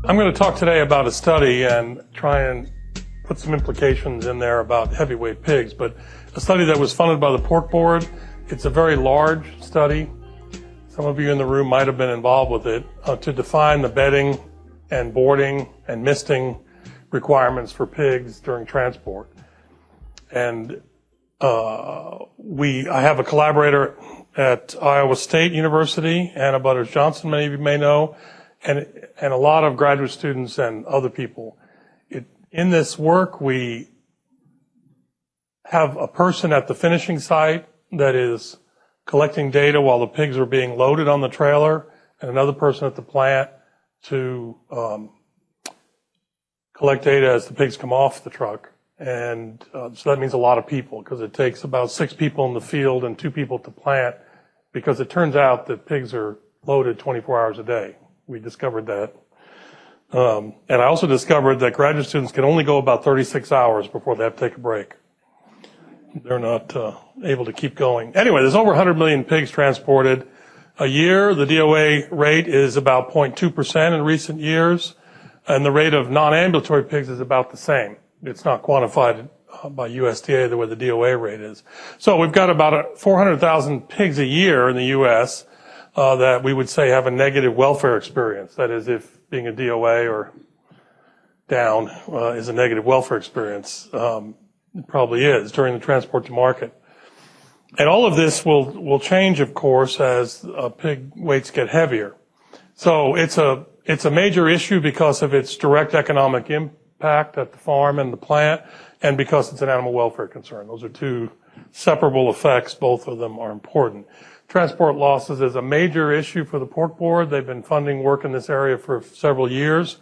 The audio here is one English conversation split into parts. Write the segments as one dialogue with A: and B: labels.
A: I'm going to talk today about a study and try and put some implications in there about heavyweight pigs, but a study that was funded by the Pork Board. It's a very large study. Some of you in the room might have been involved with it to define the bedding and boarding and misting requirements for pigs during transport. And I have a collaborator at Iowa State University, Anna Butters-Johnson, many of you may know, and a lot of graduate students and other people. In this work, we have a person at the finishing site that is collecting data while the pigs are being loaded on the trailer, and another person at the plant to collect data as the pigs come off the truck. And so that means a lot of people, because it takes about 6 people in the field and 2 people at the plant, because it turns out that pigs are loaded 24 hours a day. We discovered that. And I also discovered that graduate students can only go about 36 hours before they have to take a break. They're not able to keep going. Anyway, there's over 100 million pigs transported a year. The DOA rate is about 0.2% in recent years, and the rate of non-ambulatory pigs is about the same. It's not quantified by USDA the way the DOA rate is. So we've got about 400,000 pigs a year in the U.S. That we would say have a negative welfare experience. That is, if being a DOA or down is a negative welfare experience. It probably is during the transport to market. And all of this will change, of course, as pig weights get heavier. So it's a major issue because of its direct economic impact at the farm and the plant, and because it's an animal welfare concern. Those are two separable effects. Both of them are important. Transport losses is a major issue for the Pork Board. They've been funding work in this area for several years.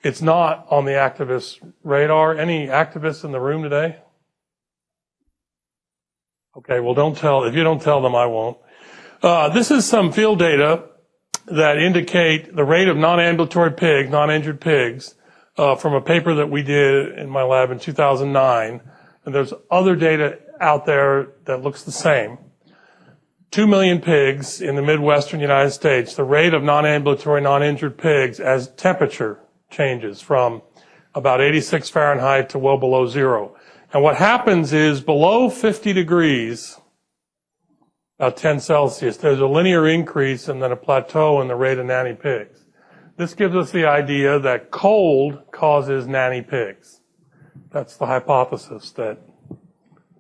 A: It's not on the activist radar. Any activists in the room today? Okay, well, don't tell. If you don't tell them, I won't. This is some field data that indicate the rate of non-ambulatory pigs, non-injured pigs, from a paper that we did in my lab in 2009. And there's other data out there that looks the same. 2 million pigs in the Midwestern United States, the rate of non-ambulatory, non-injured pigs as temperature changes from about 86 Fahrenheit to well below 0. And what happens is below 50 degrees, about 10 Celsius, there's a linear increase and then a plateau in the rate of nanny pigs. This gives us the idea that cold causes nanny pigs. That's the hypothesis that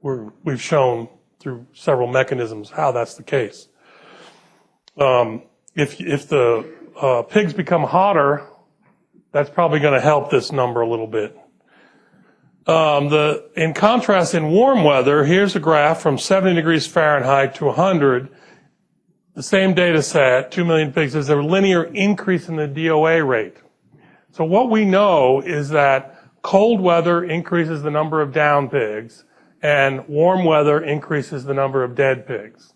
A: we've shown through several mechanisms how that's the case. If the pigs become hotter, that's probably going to help this number a little bit. In contrast, in warm weather, here's a graph from 70 degrees Fahrenheit to 100. The same data set, 2 million pigs, there's a linear increase in the DOA rate. So what we know is that cold weather increases the number of down pigs, and warm weather increases the number of dead pigs.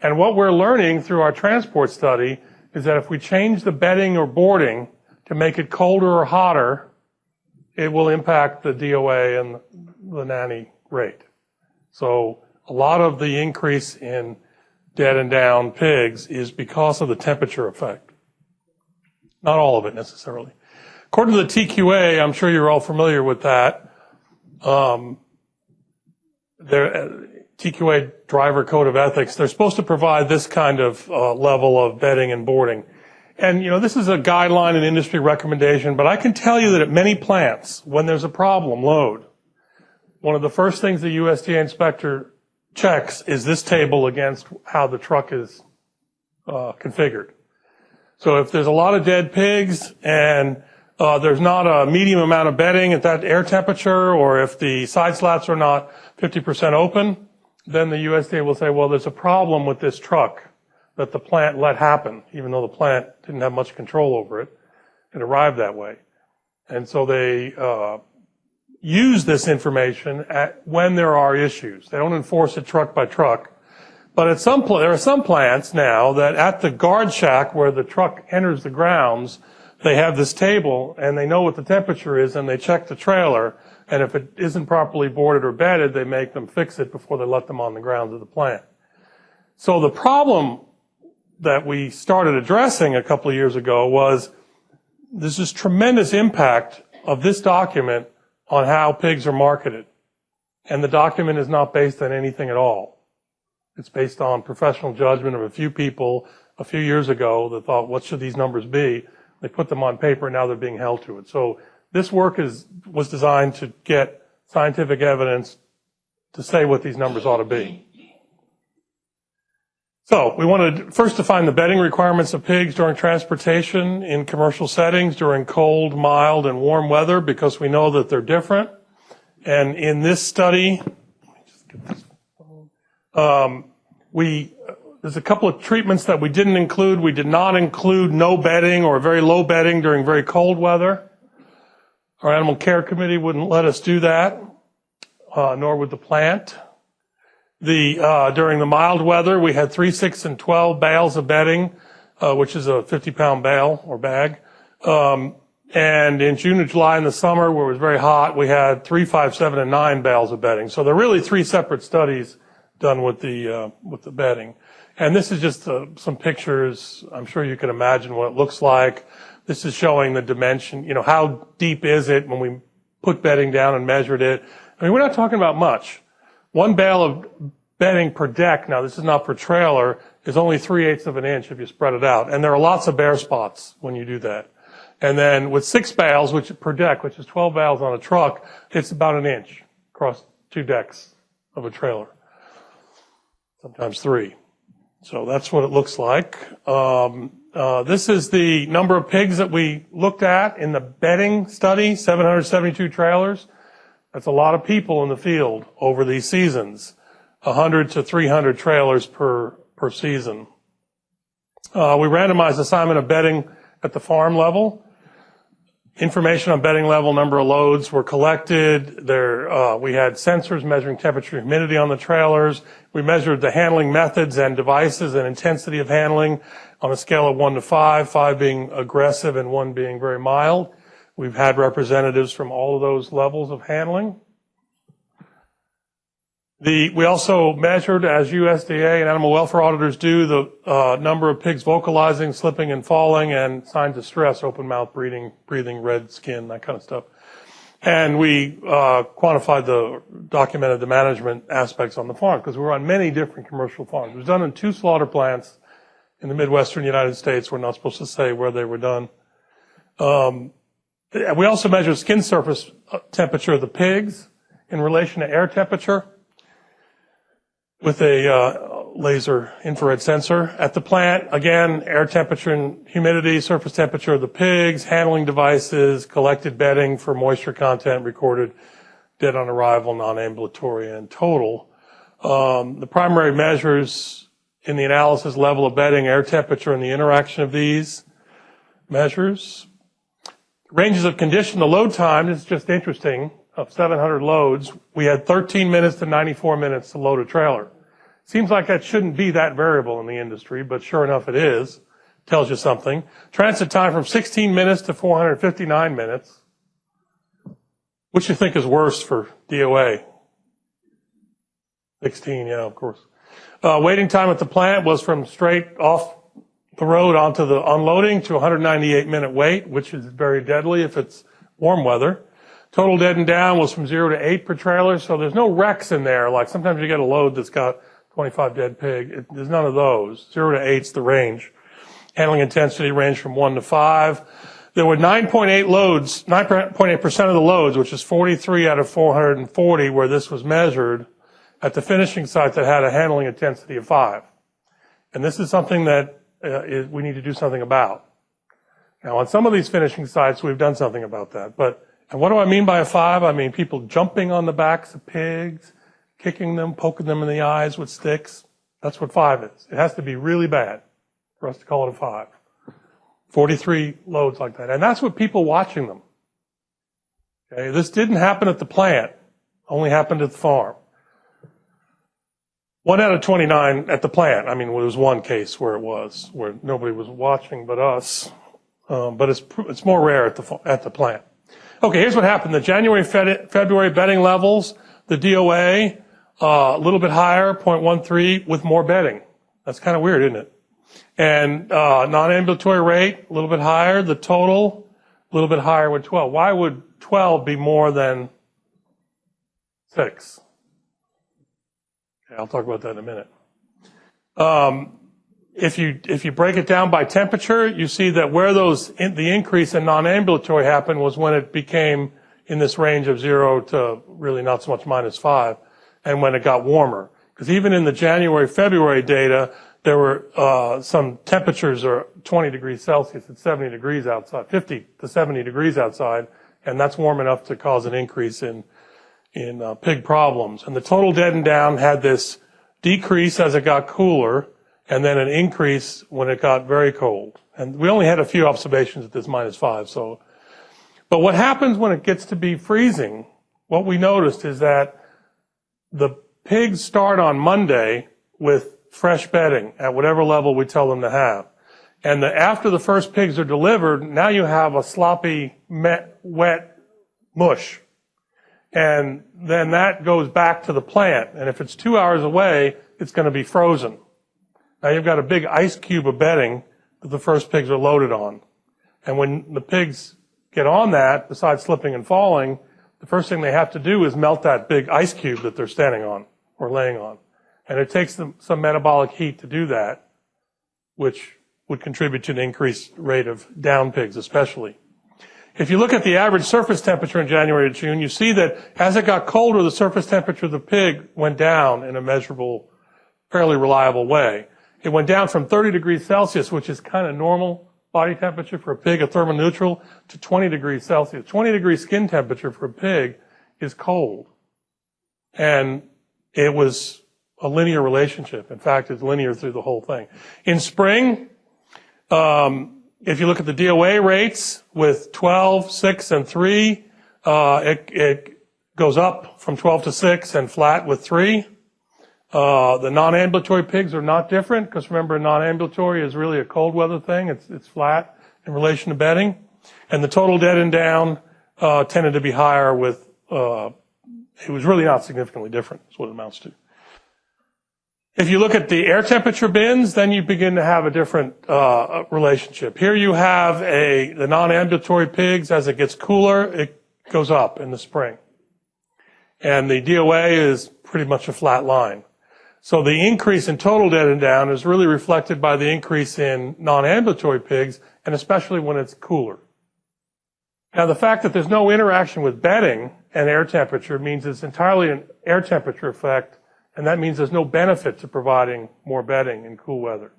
A: And what we're learning through our transport study is that if we change the bedding or boarding to make it colder or hotter, it will impact the DOA and the nanny rate. So a lot of the increase in dead and down pigs is because of the temperature effect. Not all of it necessarily. According to the TQA, I'm sure you're all familiar with that. TQA driver code of ethics, they're supposed to provide this kind of level of bedding and boarding. And, this is a guideline and industry recommendation, but I can tell you that at many plants, when there's a problem, load, one of the first things the USDA inspector checks is this table against how the truck is configured. So if there's a lot of dead pigs and there's not a medium amount of bedding at that air temperature, or if the side slats are not 50% open, then the USDA will say, well, there's a problem with this truck that the plant let happen, even though the plant didn't have much control over it. It arrived that way. And so they use this information when there are issues. They don't enforce it truck by truck. But there are some plants now that at the guard shack where the truck enters the grounds, they have this table and they know what the temperature is and they check the trailer. And if it isn't properly boarded or bedded, they make them fix it before they let them on the grounds of the plant. So the problem that we started addressing a couple of years ago was there's this tremendous impact of this document on how pigs are marketed. And the document is not based on anything at all. It's based on professional judgment of a few people a few years ago that thought, what should these numbers be? They put them on paper, and now they're being held to it. So this work was designed to get scientific evidence to say what these numbers ought to be. So we want to first define the bedding requirements of pigs during transportation in commercial settings during cold, mild, and warm weather, because we know that they're different. And in this study, let me just get this phone. There's a couple of treatments that we didn't include. We did not include no bedding or very low bedding during very cold weather. Our animal care committee wouldn't let us do that, nor would the plant. During the mild weather, we had 3, 6, and 12 bales of bedding, which is a 50-pound bale or bag. And in June and July in the summer, where it was very hot, we had 3, 5, 7, and 9 bales of bedding. So there are really 3 separate studies done with the bedding. And this is just some pictures. I'm sure you can imagine what it looks like. This is showing the dimension, how deep is it when we put bedding down and measured it. I mean, we're not talking about much. 1 bale of bedding per deck, now this is not per trailer, is only 3/8 of an inch if you spread it out. And there are lots of bare spots when you do that. And then with 6 bales, per deck, which is 12 bales on a truck, it's about an inch across 2 decks of a trailer. Sometimes 3. So that's what it looks like. This is the number of pigs that we looked at in the bedding study, 772 trailers. That's a lot of people in the field over these seasons, 100 to 300 trailers per season. We randomized assignment of bedding at the farm level. Information on bedding level, number of loads were collected. We had sensors measuring temperature and humidity on the trailers. We measured the handling methods and devices and intensity of handling on a scale of 1 to 5, 5 being aggressive and 1 being very mild. We've had representatives from all of those levels of handling. We also measured, as USDA and animal welfare auditors do, the number of pigs vocalizing, slipping and falling, and signs of stress, open mouth breathing, red skin, that kind of stuff. And we quantified documented the management aspects on the farm, because we were on many different commercial farms. It was done in 2 slaughter plants in the Midwestern United States. We're not supposed to say where they were done. We also measured skin surface temperature of the pigs in relation to air temperature with a laser infrared sensor at the plant. Again, air temperature and humidity, surface temperature of the pigs, handling devices, collected bedding for moisture content, recorded dead on arrival, non-ambulatory, and total. The primary measures in the analysis: level of bedding, air temperature, and the interaction of these measures. Ranges of condition, the load time is just interesting. Of 700 loads, we had 13 minutes to 94 minutes to load a trailer. Seems like that shouldn't be that variable in the industry, but sure enough it is. Tells you something. Transit time from 16 minutes to 459 minutes. Which you think is worse for DOA? 16, yeah, of course. Waiting time at the plant was from straight off the road onto the unloading to 198-minute wait, which is very deadly if it's warm weather. Total dead and down was from 0 to 8 per trailer, so there's no wrecks in there. Like sometimes you get a load that's got 25 dead pig. There's none of those. 0 to 8's the range. Handling intensity ranged from 1 to 5. There were 9.8 loads, 9.8% of the loads, which is 43 out of 440 where this was measured, at the finishing site that had a handling intensity of 5. And this is something that we need to do something about. Now, on some of these finishing sites, we've done something about that. And what do I mean by a 5? I mean people jumping on the backs of pigs, kicking them, poking them in the eyes with sticks. That's what 5 is. It has to be really bad for us to call it a 5. 43 loads like that. And that's what people watching them. Okay, this didn't happen at the plant. Only happened at the farm. 1 out of 29 at the plant. I mean, there was one case where nobody was watching but us. But it's more rare at the plant. Okay, here's what happened. The January, February bedding levels, the DOA, a little bit higher, 0.13, with more bedding. That's kind of weird, isn't it? And non-ambulatory rate, a little bit higher. The total a little bit higher with 12. Why would 12 be more than 6? Okay, I'll talk about that in a minute. If you break it down by temperature, you see that where the increase in non-ambulatory happened was when it became in this range of 0 to really not so much -5, and when it got warmer. Because even in the January, February data, there were some temperatures are 20 degrees Celsius at 70 degrees outside, 50 to 70 degrees outside, and that's warm enough to cause an increase in pig problems. And the total dead and down had this decrease as it got cooler, and then an increase when it got very cold. And we only had a few observations at this -5. So, but what happens when it gets to be freezing, what we noticed is that the pigs start on Monday with fresh bedding at whatever level we tell them to have. And after the first pigs are delivered, now you have a sloppy, wet mush. And then that goes back to the plant. And if it's 2 hours away, it's going to be frozen. Now you've got a big ice cube of bedding that the first pigs are loaded on. And when the pigs get on that, besides slipping and falling, the first thing they have to do is melt that big ice cube that they're standing on or laying on. And it takes them some metabolic heat to do that, which would contribute to an increased rate of down pigs especially. If you look at the average surface temperature in January to June, you see that as it got colder, the surface temperature of the pig went down in a measurable, fairly reliable way. It went down from 30 degrees Celsius, which is kind of normal body temperature for a pig, a thermoneutral, to 20 degrees Celsius. 20 degrees skin temperature for a pig is cold. And it was a linear relationship. In fact, it's linear through the whole thing. In spring, if you look at the DOA rates with 12, 6, and 3, it goes up from 12 to 6 and flat with 3. The non-ambulatory pigs are not different because remember, non-ambulatory is really a cold weather thing. It's flat in relation to bedding. And the total dead and down tended to be higher with, it was really not significantly different is what it amounts to. If you look at the air temperature bins, then you begin to have a different relationship. Here you have the non-ambulatory pigs. As it gets cooler, it goes up in the spring. And the DOA is pretty much a flat line. So the increase in total dead and down is really reflected by the increase in non-ambulatory pigs, and especially when it's cooler. Now, the fact that there's no interaction with bedding and air temperature means it's entirely an air temperature effect, and that means there's no benefit to providing more bedding in cool weather.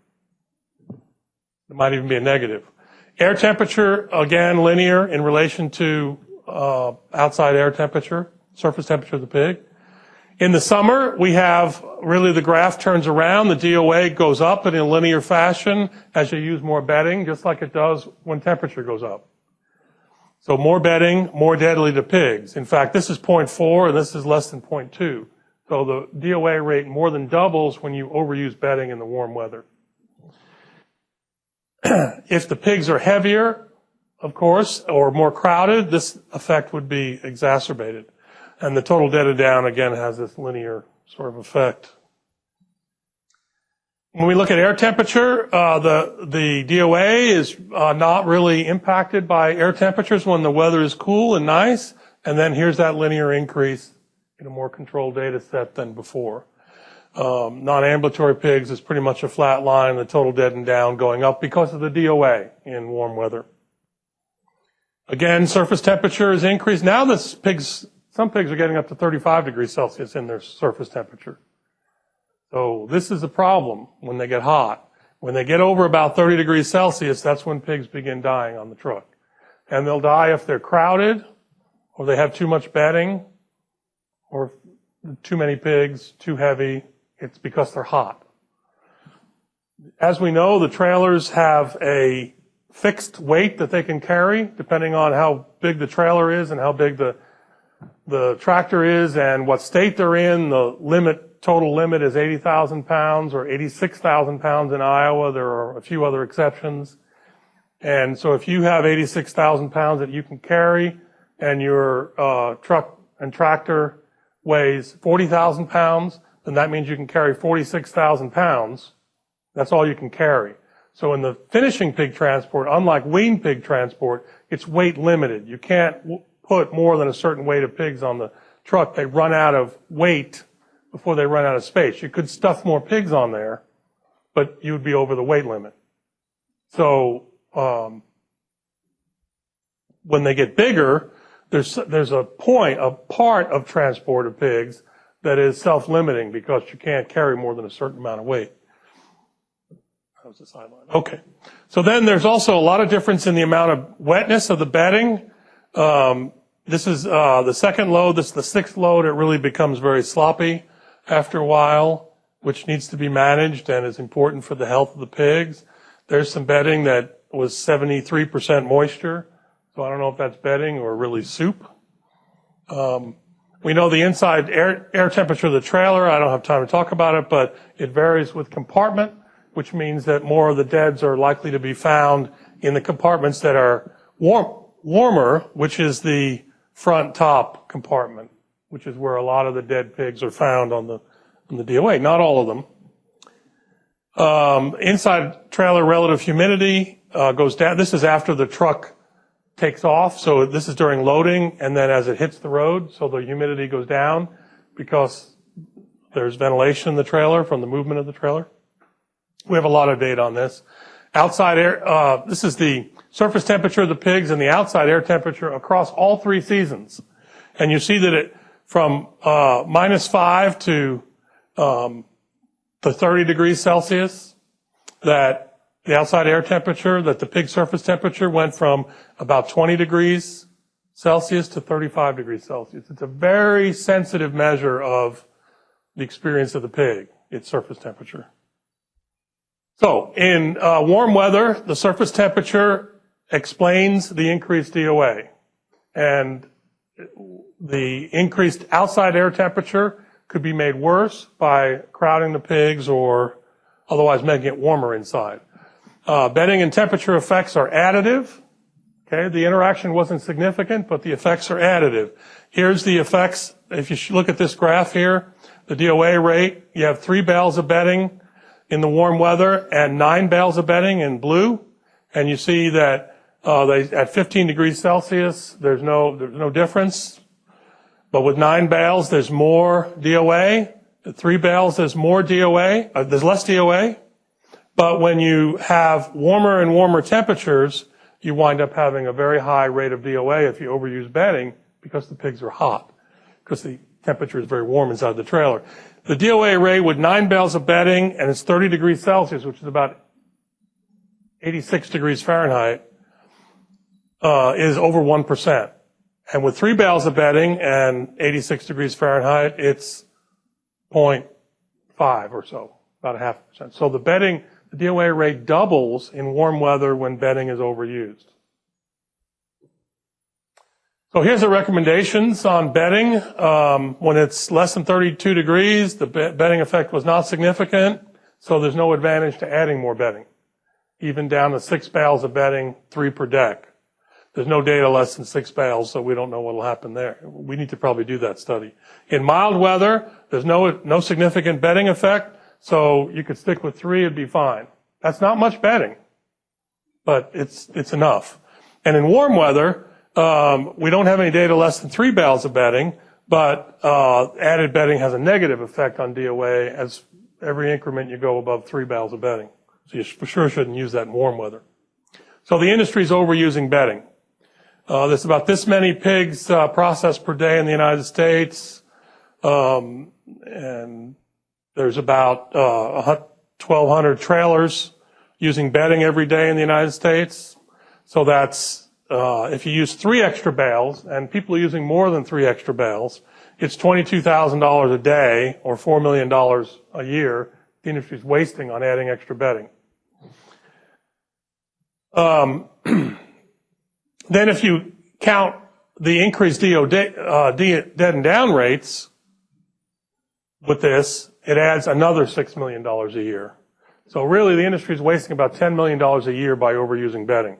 A: It might even be a negative. Air temperature, again, linear in relation to outside air temperature, surface temperature of the pig. In the summer, we have really the graph turns around. The DOA goes up in a linear fashion as you use more bedding, just like it does when temperature goes up. So more bedding, more deadly to pigs. In fact, this is 0.4 and this is less than 0.2. So the DOA rate more than doubles when you overuse bedding in the warm weather. If the pigs are heavier, of course, or more crowded, this effect would be exacerbated. And the total dead and down, again, has this linear sort of effect. When we look at air temperature, the DOA is not really impacted by air temperatures when the weather is cool and nice. And then here's that linear increase in a more controlled data set than before. Non-ambulatory pigs is pretty much a flat line, the total dead and down going up because of the DOA in warm weather. Again, surface temperature is increased. Now some pigs are getting up to 35 degrees Celsius in their surface temperature. So this is a problem when they get hot. When they get over about 30 degrees Celsius, that's when pigs begin dying on the truck. And they'll die if they're crowded, or they have too much bedding, or too many pigs, too heavy. It's because they're hot. As we know, the trailers have a fixed weight that they can carry, depending on how big the trailer is and how big the tractor is and what state they're in. The total limit is 80,000 pounds or 86,000 pounds in Iowa. There are a few other exceptions. And so if you have 86,000 pounds that you can carry and your truck and tractor weighs 40,000 pounds, then that means you can carry 46,000 pounds. That's all you can carry. So in the finishing pig transport, unlike weaned pig transport, it's weight limited. You can't put more than a certain weight of pigs on the truck. They run out of weight before they run out of space. You could stuff more pigs on there, but you would be over the weight limit. So when they get bigger, there's a part of transport of pigs that is self-limiting because you can't carry more than a certain amount of weight. That was the sideline. Okay. So then there's also a lot of difference in the amount of wetness of the bedding. This is the second load. This is the sixth load. It really becomes very sloppy after a while, which needs to be managed and is important for the health of the pigs. There's some bedding that was 73% moisture. So I don't know if that's bedding or really soup. We know the inside air temperature of the trailer. I don't have time to talk about it, but it varies with compartment, which means that more of the deads are likely to be found in the compartments that are warmer, which is the front top compartment, which is where a lot of the dead pigs are found on the DOA. Not all of them. Inside trailer relative humidity goes down. This is after the truck takes off. So this is during loading, and then as it hits the road, so the humidity goes down because there's ventilation in the trailer from the movement of the trailer. We have a lot of data on this. Outside air, this is the surface temperature of the pigs and the outside air temperature across all 3 seasons. And you see that it from -5 to 30 degrees Celsius, that the outside air temperature, that the pig surface temperature went from about 20 degrees Celsius to 35 degrees Celsius. It's a very sensitive measure of the experience of the pig, its surface temperature. So in warm weather, the surface temperature explains the increased DOA. And the increased outside air temperature could be made worse by crowding the pigs or otherwise making it warmer inside. Bedding and temperature effects are additive. Okay, the interaction wasn't significant, but the effects are additive. Here's the effects. If you look at this graph here, the DOA rate, you have 3 bales of bedding in the warm weather and 9 bales of bedding in blue. And you see that at 15 degrees Celsius, there's no difference. But with 9 bales, there's more DOA. At 3 bales, there's more DOA. There's less DOA. But when you have warmer and warmer temperatures, you wind up having a very high rate of DOA if you overuse bedding because the pigs are hot, because the temperature is very warm inside the trailer. The DOA rate with 9 bales of bedding, and it's 30 degrees Celsius, which is about 86 degrees Fahrenheit, is over 1%. And with 3 bales of bedding and 86 degrees Fahrenheit, it's 0.5 or so, about 0.5%. So the DOA rate doubles in warm weather when bedding is overused. So here's the recommendations on bedding. When it's less than 32 degrees, the bedding effect was not significant, so there's no advantage to adding more bedding. Even down to 6 bales of bedding, 3 per deck. There's no data less than 6 bales, so we don't know what will happen there. We need to probably do that study. In mild weather, there's no significant bedding effect, so you could stick with 3, it'd be fine. That's not much bedding, but it's enough. And in warm weather, we don't have any data less than 3 bales of bedding, but added bedding has a negative effect on DOA as every increment you go above 3 bales of bedding. So you for sure shouldn't use that in warm weather. So the industry is overusing bedding. There's about this many pigs processed per day in the United States, and there's about 1,200 trailers using bedding every day in the United States. So that's if you use 3 extra bales, and people are using more than 3 extra bales, it's $22,000 a day or $4 million a year the industry is wasting on adding extra bedding. Then if you count the increased dead and down rates with this, it adds another $6 million a year. So really the industry is wasting about $10 million a year by overusing bedding.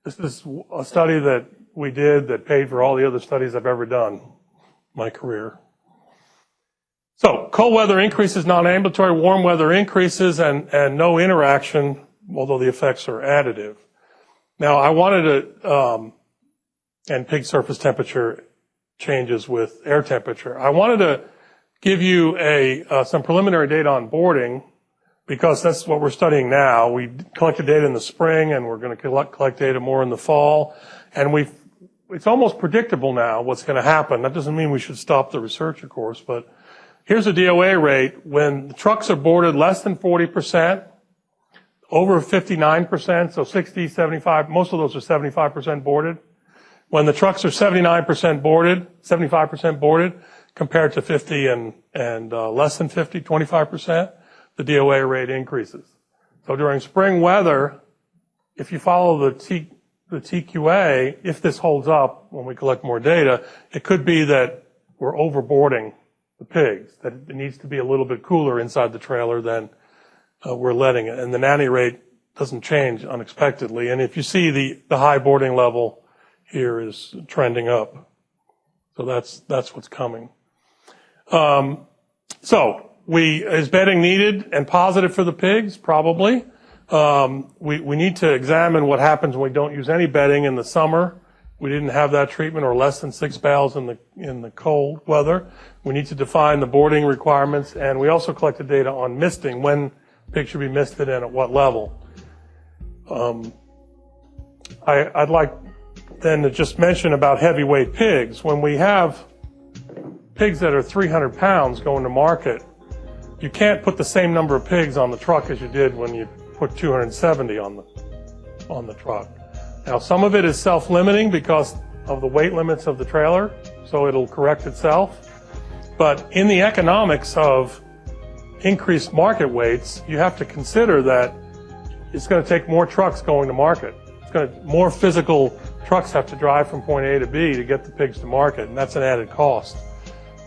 A: This is a study that we did that paid for all the other studies I've ever done in my career. So cold weather increases non-ambulatory, warm weather increases, and no interaction, although the effects are additive. Now, I wanted to, and pig surface temperature changes with air temperature. I wanted to give you some preliminary data on boarding, because that's what we're studying now. We collected data in the spring, and we're going to collect data more in the fall. And it's almost predictable now what's going to happen. That doesn't mean we should stop the research, of course, but here's the DOA rate. When the trucks are boarded less than 40%, over 59%, so 60, 75, most of those are 75% boarded. When the trucks are 79% boarded, 75% boarded, compared to 50 and less than 50, 25%, the DOA rate increases. So during spring weather, if you follow the TQA, if this holds up when we collect more data, it could be that we're overboarding the pigs, that it needs to be a little bit cooler inside the trailer than we're letting it. And the nanny rate doesn't change unexpectedly. And if you see the high boarding level here is trending up. So that's what's coming. Is bedding needed and positive for the pigs? Probably. We need to examine what happens when we don't use any bedding in the summer. We didn't have that treatment, or less than 6 bales in the cold weather. We need to define the boarding requirements, and we also collected data on misting, when pigs should be misted and at what level. I'd like then to just mention about heavyweight pigs. When we have pigs that are 300 pounds going to market, you can't put the same number of pigs on the truck as you did when you put 270 on the truck. Now, some of it is self-limiting because of the weight limits of the trailer, so it'll correct itself. But in the economics of increased market weights, you have to consider that it's going to take more trucks going to market. More physical trucks have to drive from point A to B to get the pigs to market, and that's an added cost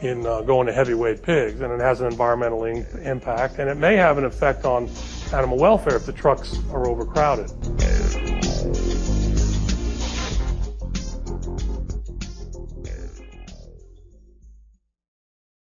A: in going to heavyweight pigs, and it has an environmental impact, and it may have an effect on animal welfare if the trucks are overcrowded.